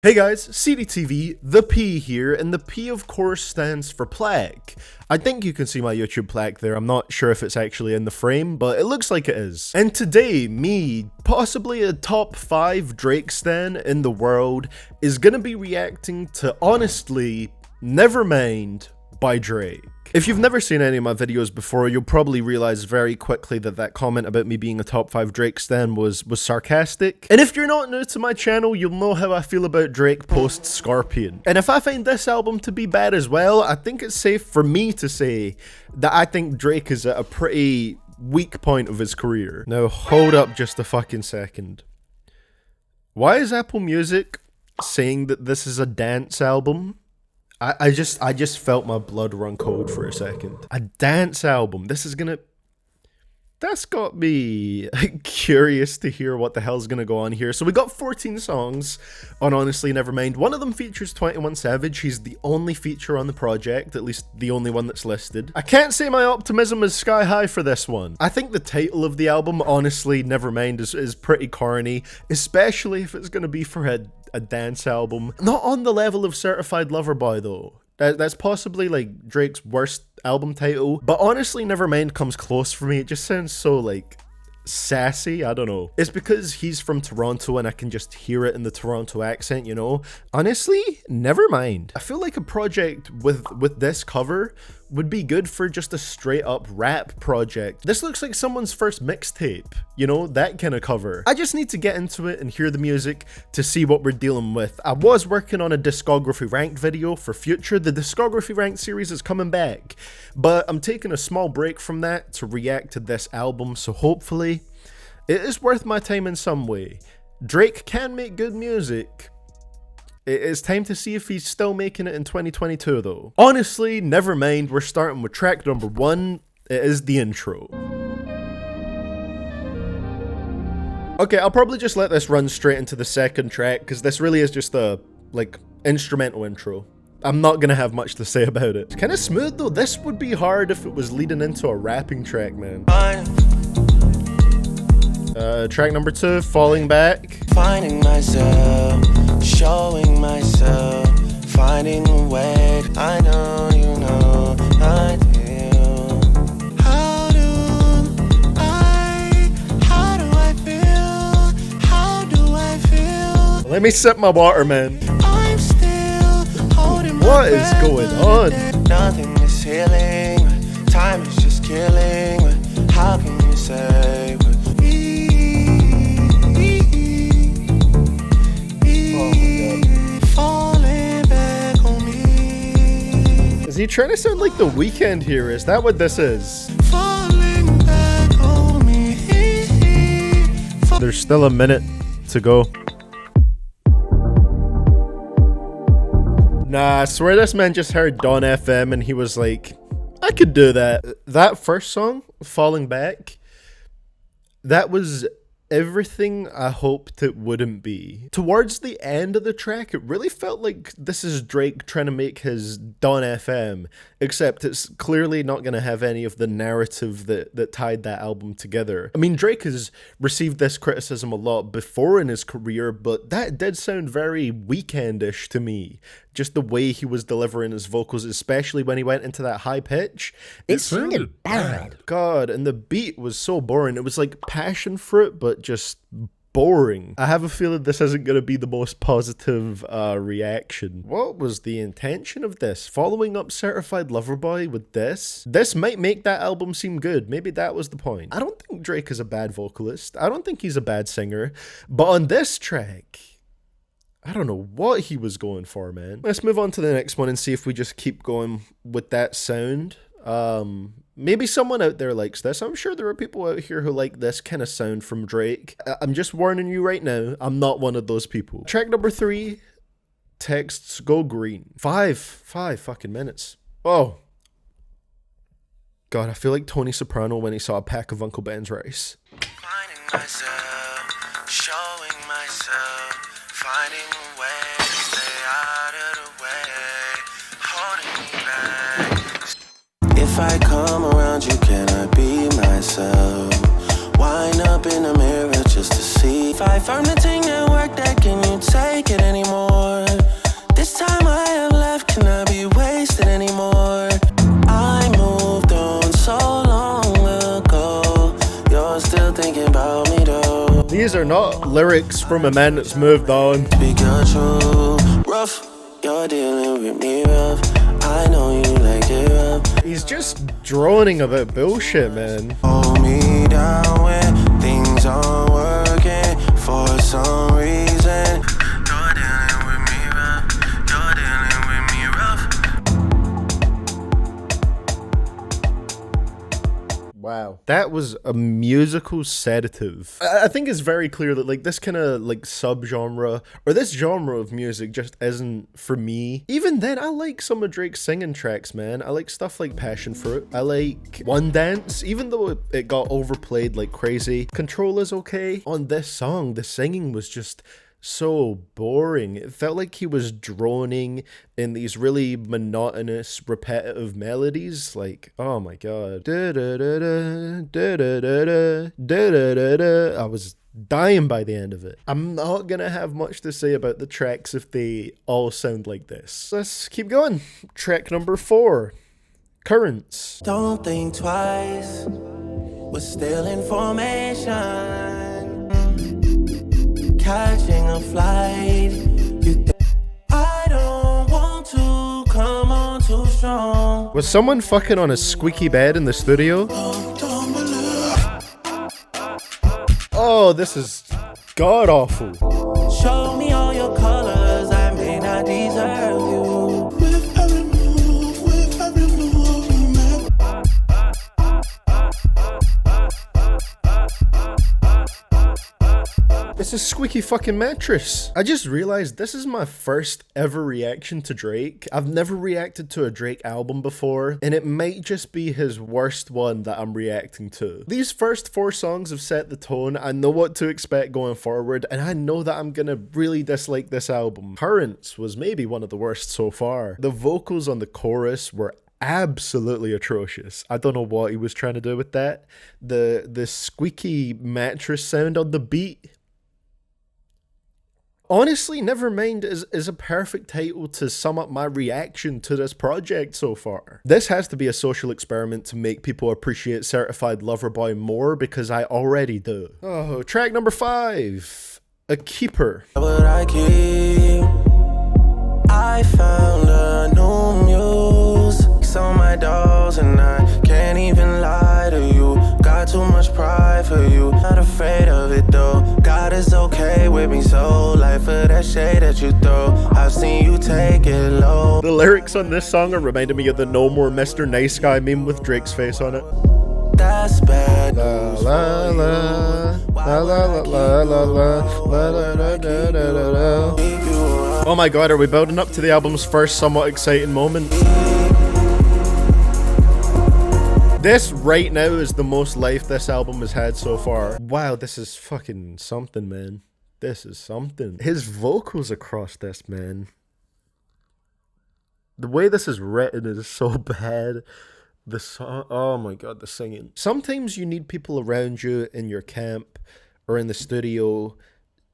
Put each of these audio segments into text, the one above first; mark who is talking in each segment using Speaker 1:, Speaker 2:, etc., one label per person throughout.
Speaker 1: Hey guys, CDTV, the P here, and the P of course stands for plaque. I think you can see my YouTube plaque there. I'm not sure if it's actually in the frame, but it looks like it is. And today, me, possibly a top 5 Drake stan in the world, is gonna be reacting to, honestly, Nevermind by Drake. If you've never seen any of my videos before, you'll probably realize very quickly that that comment about me being a top 5 Drake stan was sarcastic. And if you're not new to my channel, you'll know how I feel about Drake post Scorpion. And if I find this album to be bad as well, I think it's safe for me to say that I think Drake is at a pretty weak point of his career. Now hold up just a fucking second. Why is Apple Music saying that this is a dance album? I just felt my blood run cold for a second. A dance album. That's got me curious to hear what the hell's gonna go on here. So we got 14 songs on Honestly Nevermind. One of them features 21 Savage. He's the only feature on the project, at least the only one that's listed. I can't say my optimism is sky high for this one. I think the title of the album, Honestly Nevermind, is pretty corny, especially if it's gonna be for a dance album. Not on the level of Certified Lover Boy though. That's possibly like Drake's worst album title, but Honestly Nevermind comes close for me. It just sounds so like sassy. I don't know. It's because he's from Toronto and I can just hear it in the Toronto accent, you know? Honestly, Nevermind. I feel like a project with this cover would be good for just a straight up rap project. This looks like someone's first mixtape, you know, that kind of cover. I just need to get into it and hear the music to see what we're dealing with. I was working on a discography ranked video for future. The discography ranked series is coming back, but I'm taking a small break from that to react to this album, so hopefully it is worth my time in some way. Drake can make good music. It's time to see if he's still making it in 2022 though. Honestly, Nevermind, we're starting with track number 1. It is the intro. Okay, I'll probably just let this run straight into the second track because this really is just a, like, instrumental intro. I'm not gonna have much to say about it. It's kind of smooth though. This would be hard if it was leading into a rapping track, man. Track number 2, Falling Back.
Speaker 2: Finding myself, showing myself, finding a way. I know you know I do. How do I feel?
Speaker 1: Let me sip my water, man.
Speaker 2: I'm still holding my
Speaker 1: What is going on?
Speaker 2: Nothing is healing, time is just killing. How can you say
Speaker 1: Is he trying to sound like The Weeknd here? Is that what this is? There's still a minute to go. Nah, I swear this man just heard Dawn FM and he was like, I could do that. That first song, Falling Back, that was everything I hoped it wouldn't be. Towards the end of the track, it really felt like this is Drake trying to make his Dawn FM, except it's clearly not going to have any of the narrative that tied that album together. I mean, Drake has received this criticism a lot before in his career, but that did sound very Weeknd-ish to me. Just the way he was delivering his vocals, especially when he went into that high pitch.
Speaker 3: It sounded bad.
Speaker 1: God, and the beat was so boring. It was like passion fruit, but just boring. I have a feeling this isn't going to be the most positive reaction. What was the intention of this? Following up Certified Lover Boy with this? This might make that album seem good. Maybe that was the point. I don't think Drake is a bad vocalist. I don't think he's a bad singer. But on this track, I don't know what he was going for, man. Let's move on to the next one and see if we just keep going with that sound. Maybe someone out there likes this. I'm sure there are people out here who like this kind of sound from Drake. I'm just warning you right now, I'm not one of those people. Track number 3, Texts Go Green. 5 fucking minutes. Oh. God, I feel like Tony Soprano when he saw a pack of Uncle Ben's rice.
Speaker 2: finding myself, showing myself, finding a way to stay out of the way, holding me back. If I come around you, can I be myself? Wind up in the mirror just to see if I found the thing that worked, that can you take it anymore?
Speaker 1: are not lyrics from a man that's moved on.
Speaker 2: Speak your truth, rough. You're dealing with me rough. I know you like it rough.
Speaker 1: He's just droning about bullshit, man.
Speaker 2: Hold me down when things aren't working for some reason. You're dealing with me rough. You're dealing with me rough.
Speaker 1: Wow. That was a musical sedative. I think it's very clear that like this kind of like subgenre or this genre of music just isn't for me. Even then, I like some of Drake's singing tracks, man. I like stuff like Passion Fruit. I like One Dance, even though it got overplayed like crazy. Control is okay. On this song, the singing was just so boring. It felt like he was droning in these really monotonous, repetitive melodies. Like, oh my god. I was dying by the end of it. I'm not gonna have much to say about the tracks if they all sound like this. Let's keep going. Track number 4, Currents.
Speaker 2: Don't think twice. We're still in formation. Catching a flight. I don't want to come on too strong.
Speaker 1: Was someone fucking on a squeaky bed in the studio? Oh, this is god awful.
Speaker 2: Show me all your colors, I may not deserve you. With every move you make.
Speaker 1: It's a squeaky fucking mattress. I just realized this is my first ever reaction to Drake. I've never reacted to a Drake album before, and it might just be his worst one that I'm reacting to. These first 4 songs have set the tone. I know what to expect going forward, and I know that I'm gonna really dislike this album. Currents was maybe one of the worst so far. The vocals on the chorus were absolutely atrocious. I don't know what he was trying to do with that. The squeaky mattress sound on the beat. Honestly, Nevermind is a perfect title to sum up my reaction to this project so far. This has to be a social experiment to make people appreciate Certified Lover Boy more, because I already do. Oh, track number 5, A Keeper.
Speaker 2: But I keep. I found a new muse. On my dolls and I can't even lie to you. Got too much pride for you. Not afraid of it though. God is okay with me, so life for that shade that you throw. I've seen you take it low.
Speaker 1: The lyrics on this song are reminding me of the No More Mr. Nice Guy meme with Drake's face on it.
Speaker 2: That's bad.
Speaker 1: La la la la la la la la la la la la. Oh my god, are we building up to the album's first somewhat exciting moment? This right now is the most life this album has had so far. Wow, this is fucking something, man. This is something. His vocals across this, man. The way this is written is so bad. The song, oh my god, the singing. Sometimes you need people around you in your camp or in the studio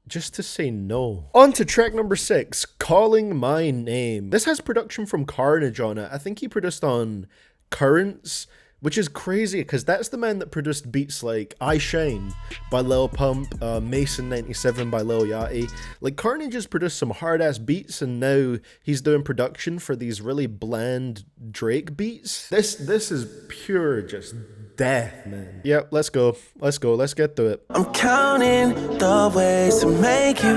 Speaker 1: just to say no. On to track number 6, Calling My Name. This has production from Carnage on it. I think he produced on Currents, which is crazy because that's the man that produced beats like I Shine by Lil Pump, Mason 97 by Lil Yachty. Like, Carnage has produced some hard ass beats, and now he's doing production for these really bland Drake beats. This is pure just death, man. Yep, let's go. Let's get to it.
Speaker 2: I'm counting the ways to make you.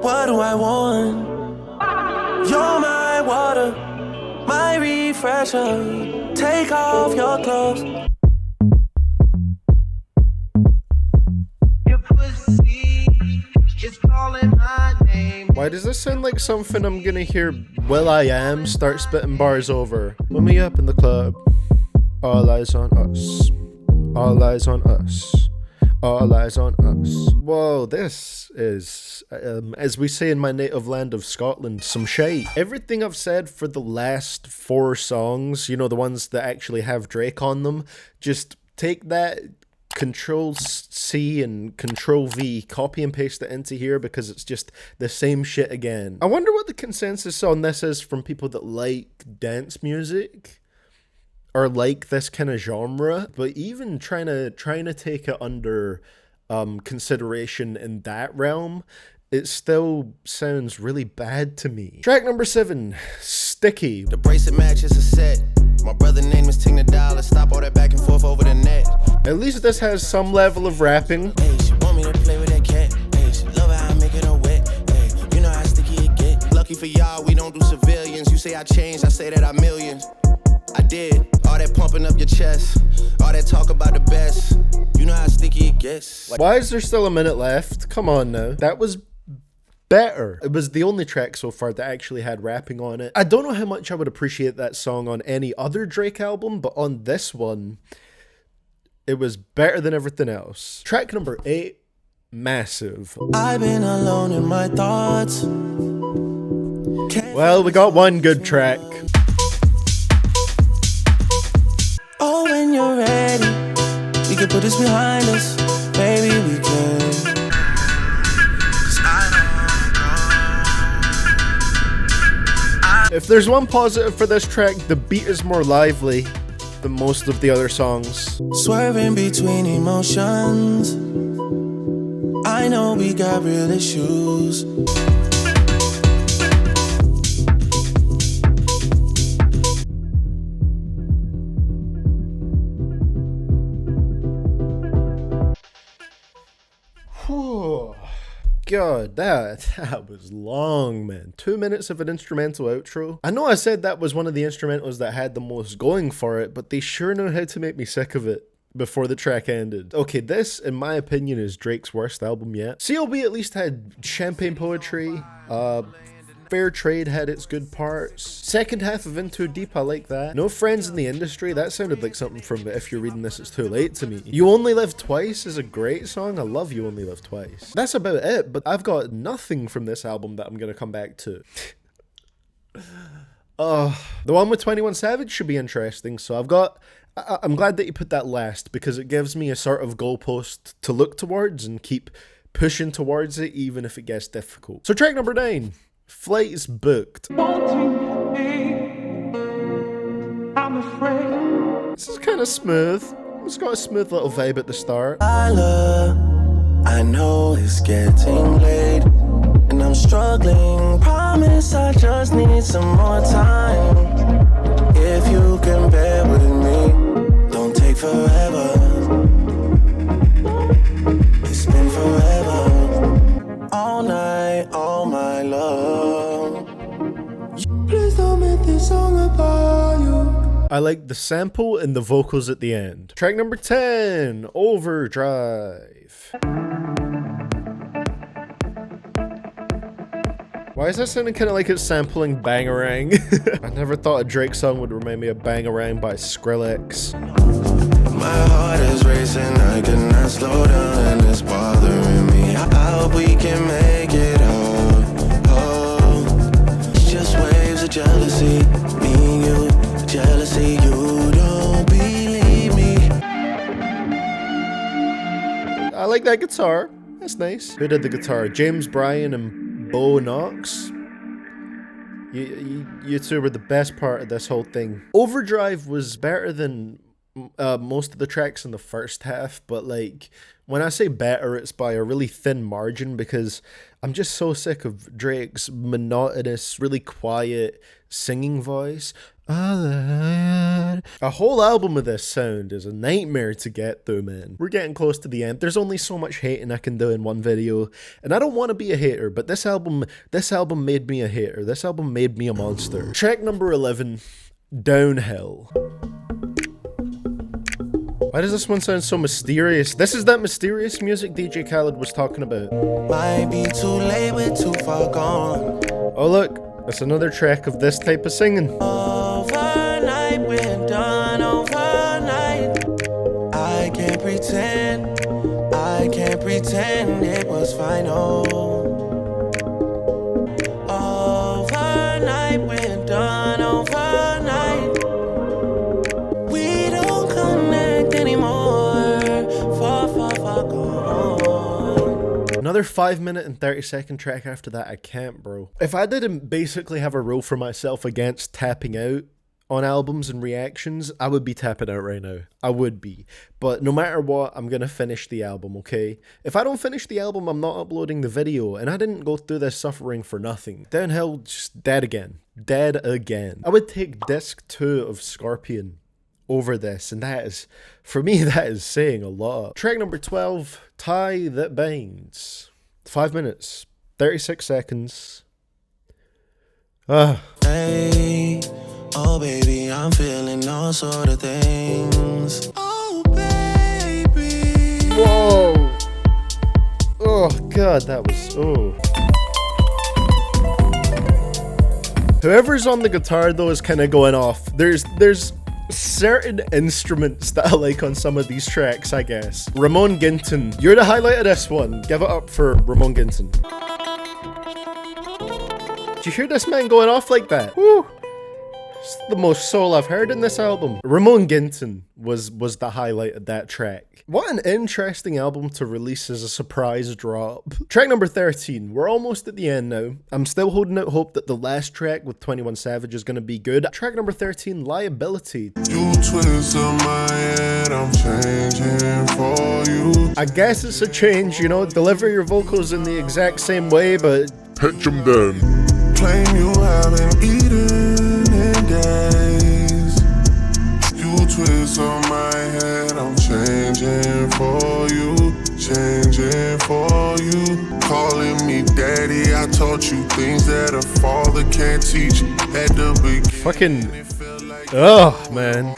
Speaker 2: What do I want? You're my water, my refresher. Take off your clothes. Your pussy is calling my name.
Speaker 1: Why does this sound like something I'm gonna hear will.i.am start spitting bars over? Put me up in the club. All eyes on us. All eyes on us. All eyes on us. Whoa, this is, as we say in my native land of Scotland, some shite. Everything I've said for the last 4 songs, you know, the ones that actually have Drake on them, just take that, Control-C and Control-V, copy and paste it into here because it's just the same shit again. I wonder what the consensus on this is from people that like dance music. or like this kind of genre, but even trying to take it under consideration in that realm, it still sounds really bad to me. Track number 7, Sticky.
Speaker 2: The bracelet matches a set. My brother name is Ting the Dollar. Stop all that back and forth over the net.
Speaker 1: At least this has some level of rapping.
Speaker 2: Hey, she want me to play with that cat. Hey, she love how I make it all wet. Hey, you know how sticky it get. Lucky for y'all, we don't do civilians. You say I changed, I say that I millions. I did. All that pumping up your chest. All that talk about the best. You know how sticky it gets.
Speaker 1: Why is there still a minute left? Come on now. That was better. It was the only track so far that actually had rapping on it. I don't know how much I would appreciate that song on any other Drake album, but on this one, it was better than everything else. Track number 8, Massive.
Speaker 2: I've been alone in my thoughts.
Speaker 1: Well, we got one good track.
Speaker 2: Oh, when you're ready, we can put this behind us. Maybe we can.
Speaker 1: If there's one positive for this track, the beat is more lively than most of the other songs.
Speaker 2: Swerving between emotions. I know we got real issues.
Speaker 1: God, that was long, man. 2 minutes of an instrumental outro. I know I said that was one of the instrumentals that had the most going for it, but they sure know how to make me sick of it before the track ended. Okay, this, in my opinion, is Drake's worst album yet. CLB at least had Champagne Poetry. Fair Trade had its good parts. Second half of Into Deep, I like that. No Friends in the Industry, that sounded like something from If You're Reading This It's Too Late to me. You Only Live Twice is a great song. I love You Only Live Twice. That's about it, but I've got nothing from this album that I'm gonna come back to. The one with 21 Savage should be interesting, so I'm glad that you put that last, because it gives me a sort of goalpost to look towards and keep pushing towards it, even if it gets difficult. So track number 9. Flights Booked. This is kind of smooth. It's got a smooth little vibe at the start.
Speaker 2: I know it's getting late and I'm struggling. Promise I just need some more time. If you can bear with me, don't take forever. It's been forever. All night, all my love. Please don't make this song about you.
Speaker 1: I like the sample and the vocals at the end. Track number 10, Overdrive. Why is that sounding kind of like it's sampling Bangarang? I never thought a Drake song would remind me of Bangarang by Skrillex.
Speaker 2: My heart is racing, I cannot slow down and it's bothering me. I hope we can make it out. Oh, it's just waves of jealousy. Me and you, jealousy, you don't believe me.
Speaker 1: I like that guitar. That's nice. Who did the guitar? James Bryan and Bo Knox. You two were the best part of this whole thing. Overdrive was better than most of the tracks in the first half, but like when I say better, it's by a really thin margin, because I'm just so sick of Drake's monotonous, really quiet singing voice. A whole album of this sound is a nightmare to get through, man. We're getting close to the end. There's only so much hating I can do in one video, and I don't want to be a hater, but this album made me a hater. This album made me a monster. Track number 11, Downhill. Why does this one sound so mysterious? This is that mysterious music DJ Khaled was talking about.
Speaker 2: Might be too late, we're too far gone.
Speaker 1: Oh look, that's another track of this type of singing.
Speaker 2: Overnight, we're done overnight. I can't pretend it was final. Overnight, we're done overnight. We don't connect anymore. Far gone.
Speaker 1: Another 5-minute and 30-second track after that, I can't, bro. If I didn't basically have a rule for myself against tapping out on albums and reactions, I would be tapping out right now. I would be. But no matter what, I'm gonna finish the album, okay? If I don't finish the album, I'm not uploading the video, and I didn't go through this suffering for nothing. Downhill, just dead again. Dead again. I would take disc 2 of Scorpion over this, and that is, for me, that is saying a lot. Track number 12, Tie That Binds. 5 minutes, 36 seconds.
Speaker 2: Hey, oh baby, I'm feeling all sort of things. Oh baby.
Speaker 1: Whoa. Oh god, that was, oh. Whoever's on the guitar though is kind of going off. There's certain instruments that I like on some of these tracks, I guess. Ramon Ginton, you're the highlight of this one. Give it up for Ramon Ginton. Did you hear this man going off like that? Woo! It's the most soul I've heard in this album. Ramon Ginton was the highlight of that track. What an interesting album to release as a surprise drop. Track number 13. We're almost at the end now. I'm still holding out hope that the last track with 21 Savage is going to be good. Track number 13, Liability.
Speaker 4: You twist on my head, I'm changing for you.
Speaker 1: I guess it's a change, you know, deliver your vocals in the exact same way, but
Speaker 4: Pitch them down. Claim you haven't eaten in days. You twist on my head, I'm changing for you. Changing for you. Calling me daddy, I taught you things that a father can't teach. At the beginning,
Speaker 1: fucking, oh man.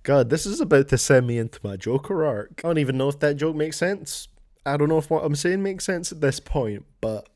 Speaker 1: God, this is about to send me into my Joker arc. I don't even know if that joke makes sense. I don't know if what I'm saying makes sense at this point, but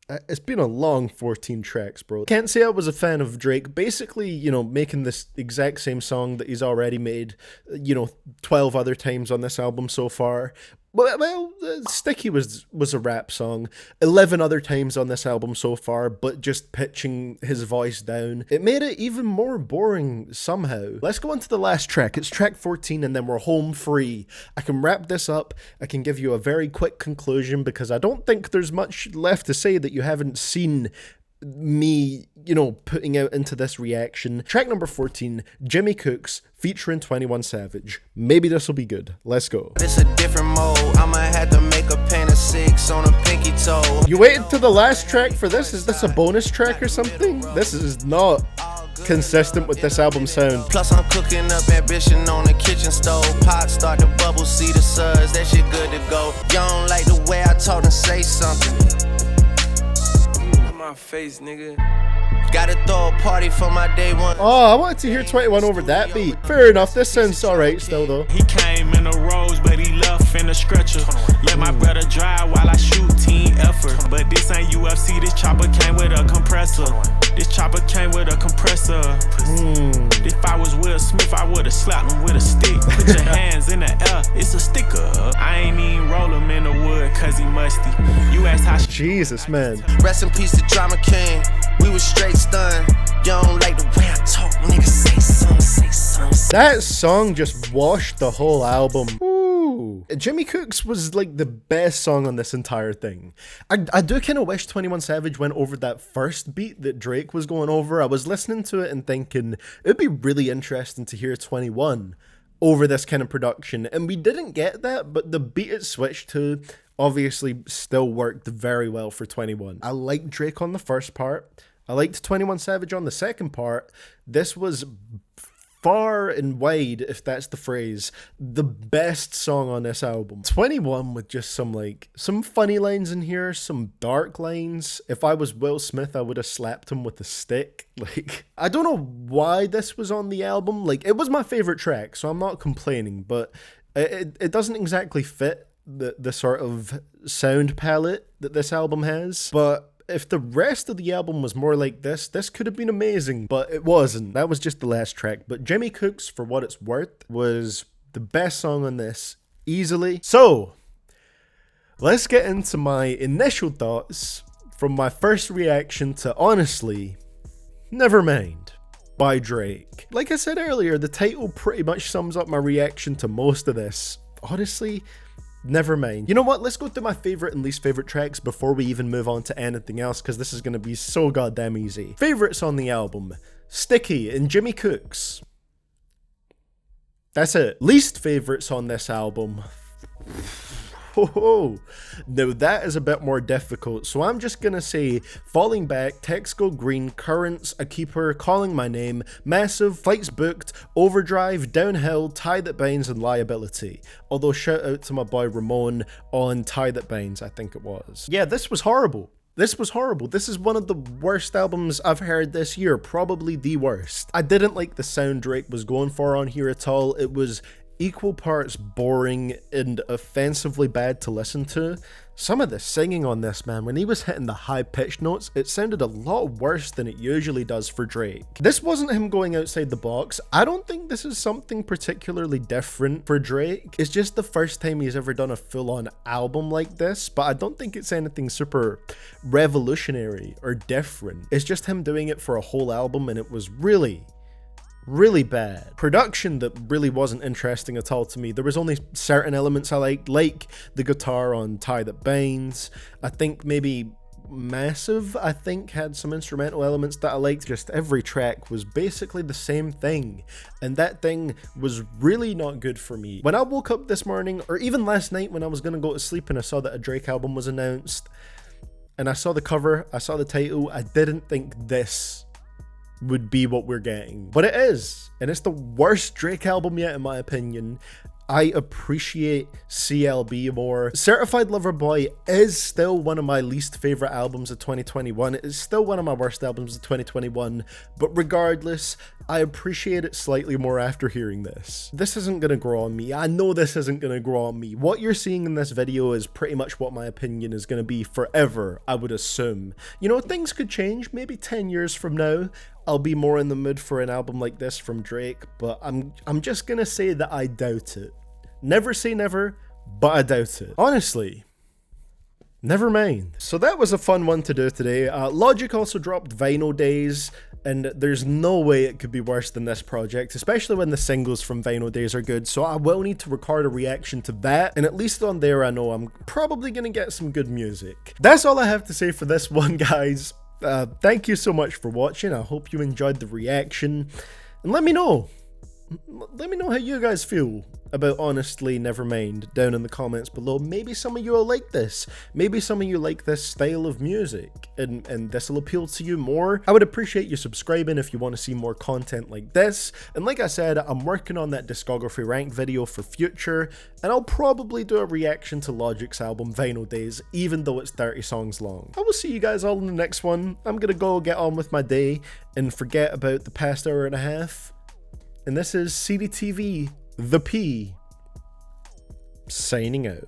Speaker 1: it's been a long 14 tracks, bro. Can't say I was a fan of Drake. Basically, you know, making this exact same song that he's already made, you know, 12 other times on this album so far. Well, Sticky was a rap song 11 other times on this album so far, but just pitching his voice down. It made it even more boring somehow. Let's go on to the last track. It's track 14 and then we're home free. I can wrap this up. I can give you a very quick conclusion because I don't think there's much left to say that you haven't seen me, you know, putting out into this reaction. Track number 14, Jimmy Cooks featuring 21 Savage. Maybe this will be good. Let's go.
Speaker 2: It's a different mode. I'ma have to make a paint of 6 on a pinky toe.
Speaker 1: You waited to the last track for this? Is this a bonus track or something? This is not consistent with this album sound.
Speaker 2: Plus I'm cooking up ambition on the kitchen stove. Pot start to bubble, see the suds, that shit good to go. You don't like the way I talk and say something. My face, nigga. Gotta throw a party for my day one.
Speaker 1: Oh, I wanted to hear 21 over that beat. Fair enough, this sounds alright still though.
Speaker 5: He came in a rose, but he left in a stretcher. Let my brother drive while I shoot, team effort. But this ain't UFC, this chopper came with a compressor. This chopper came with a compressor. If I was Will Smith, I would've slapped him with a stick. Put your hands in the air, it's a sticker. I ain't even roll him in the wood, cause he musty. You asked how
Speaker 1: Jesus, man.
Speaker 2: Rest in peace to Drama King. We was straight stunned. You don't like the way I talk, nigga. Say something, say something.
Speaker 1: That song just washed the whole album. Ooh. Jimmy Cooks was like the best song on this entire thing. I do kind of wish 21 Savage went over that first beat that Drake was going over. I was listening to it and thinking it'd be really interesting to hear 21 over this kind of production. And we didn't get that, but the beat it switched to obviously still worked very well for 21. I liked Drake on the first part. I liked 21 Savage on the second part. This was far and wide, if that's the phrase, the best song on this album. 21 with just some funny lines in here, some dark lines. If I was Will Smith, I would have slapped him with a stick. Like, I don't know why this was on the album. Like, it was my favorite track, so I'm not complaining, but it doesn't exactly fit the sort of sound palette that this album has. But if the rest of the album was more like this could have been amazing, but it wasn't. That was just the last track. But Jimmy Cooks, for what it's worth, was the best song on this, easily. So, let's get into my initial thoughts from my first reaction to, honestly, Nevermind by Drake. Like I said earlier, the title pretty much sums up my reaction to most of this. Honestly, Nevermind. You know what? Let's go through my favorite and least favorite tracks before we even move on to anything else, because this is going to be so goddamn easy. Favorites on the album: Sticky and Jimmy Cooks. That's it. Least favorites on this album. Oh, now that is a bit more difficult, so I'm just gonna say Falling Back, Text Go Green, Currents, A Keeper, Calling My Name, Massive, Flights Booked, Overdrive, Downhill, Tie That Binds, and Liability. Although shout out to my boy Ramon on Tie That Binds, I think it was. Yeah, this was horrible. This was horrible. This is one of the worst albums I've heard this year, probably the worst. I didn't like the sound Drake was going for on here at all. It was equal parts boring and offensively bad to listen to. Some of the singing on this, man, when he was hitting the high-pitched notes, it sounded a lot worse than it usually does for Drake. This wasn't him going outside the box. I don't think this is something particularly different for Drake. It's just the first time he's ever done a full-on album like this, but I don't think it's anything super revolutionary or different. It's just him doing it for a whole album, and it was really bad. Production that really wasn't interesting at all to me. There was only certain elements I liked, like the guitar on Tie That Binds. I think maybe Massive, I think, had some instrumental elements that I liked. Just every track was basically the same thing, and that thing was really not good for me. When I woke up this morning, or even last night when I was gonna go to sleep and I saw that a Drake album was announced, and I saw the cover, I saw the title, I didn't think this would be what we're getting, but it is, and it's the worst Drake album yet in my opinion. I appreciate CLB more. Certified Lover Boy is still one of my least favorite albums of 2021. It's still one of my worst albums of 2021, but regardless, I appreciate it slightly more after hearing this. This isn't gonna grow on me. I know this isn't gonna grow on me. What you're seeing in this video is pretty much what my opinion is gonna be forever, I would assume. You know, things could change. Maybe 10 years from now, I'll be more in the mood for an album like this from Drake, but I'm just gonna say that I doubt it. Never say never, but I doubt it. Honestly, never mind. So that was a fun one to do today. Logic also dropped Vinyl Days, and there's no way it could be worse than this project, especially when the singles from Vinyl Days are good, so I will need to record a reaction to that, and at least on there I know I'm probably gonna get some good music. That's all I have to say for this one, guys. Thank you so much for watching. I hope you enjoyed the reaction, and let me know how you guys feel about Honestly Nevermind down in the comments below. Maybe some of you will like this. Maybe some of you like this style of music, and this will appeal to you more. I would appreciate you subscribing if you want to see more content like this. And like I said, I'm working on that discography rank video for future, and I'll probably do a reaction to Logic's album Vinyl Days, even though it's 30 songs long. I will see you guys all in the next one. I'm gonna go get on with my day and forget about the past hour and a half. And this is CDTV, the P, signing out.